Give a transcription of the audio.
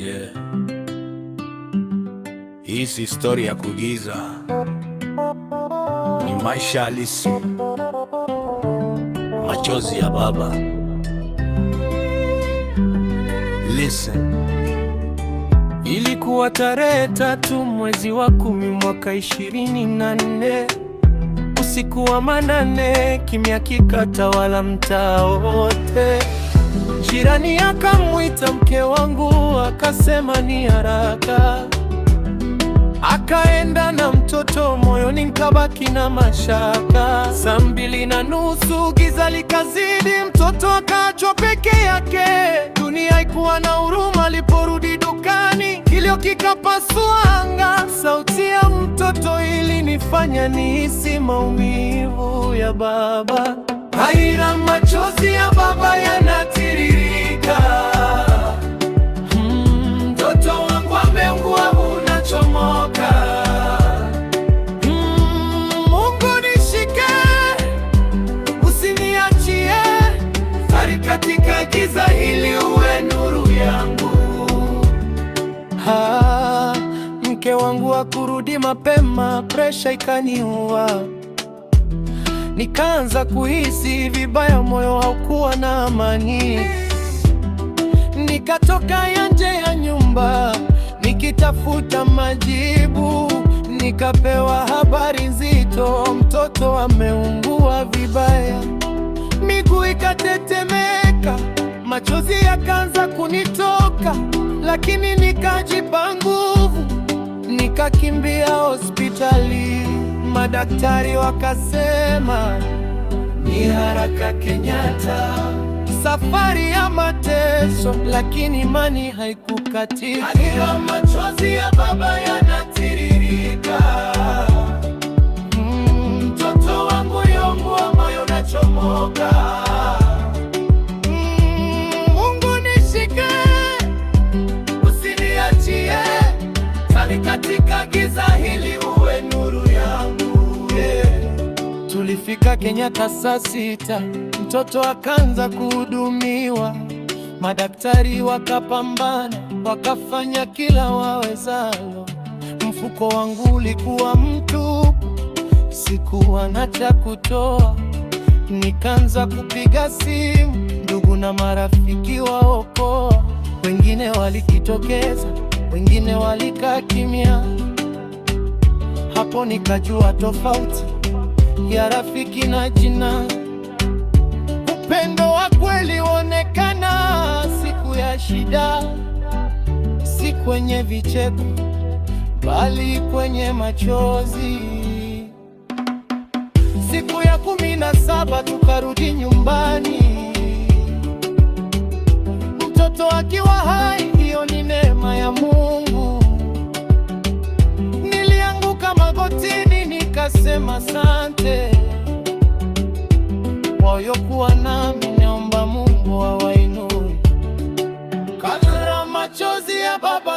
Yeah. Hii si story ya kuigiza, ni maisha halisi. Machozi ya baba. Listen. Ilikuwa tarehe 3 mwezi wa 10 mwaka 24, usiku wa manane, kimya kikatawala mtaa wote. Jirani akamwita mke wangu, akasema ni haraka. Akaenda na mtoto, moyoni nikabaki na mashaka. Saa 2:30 giza likazidi, mtoto akaachwa peke yake. Dunia haikuwa na huruma. Aliporudi dukani, kilio kikapasua anga. Sauti ya mtoto ilinifanya nihisi maumivu ya baba. Haira, machozi ya baba yanatiririka. Mtoto wangu ameungua, unachomoka. Mungu nishike, usiniachie. Fari katika giza hili, uwe nuru yangu. Mke wangu hakurudi mapema, presha ikaniua. Nikaanza kuhisi vibaya, moyo haukuwa na amani. Nikatoka nje ya nyumba nikitafuta majibu. Nikapewa habari nzito, mtoto ameungua vibaya. Miguu ikatetemeka, machozi yakaanza kunitoka, lakini nikajipa nguvu, nikakimbia hospitali. Madaktari wakasema ni haraka Kenyatta. Safari ya mateso, lakini imani haikukatika. Haira, machozi ya baba yanatiririka. Mtoto wangu yongua, moyo unachomoka. Mungu nishike, usiniachie. Fari katika giza hili, uwe nuru yangu. Tulifika Kenyatta saa 6, mtoto akaanza kuhudumiwa. Madaktari wakapambana, wakafanya kila wawezalo. Mfuko wangu ulikuwa mtupu, sikuwa na cha kutoa. Nikaanza kupiga simu, ndugu na marafiki waokoa. Wengine walijitokeza, wengine walikaa kimya. Hapo nikajua tofauti ya rafiki na jina. Upendo wa kweli huonekana siku ya shida, si kwenye vicheko, bali kwenye machozi. Siku ya 17 tukarudi nyumbani, mtoto akiwa hai. Hiyo ni neema ya Mungu. Nilianguka magotini, nikasema asante. Waliokuwa nami, naomba Mungu awainue. Kadra machozi ya baba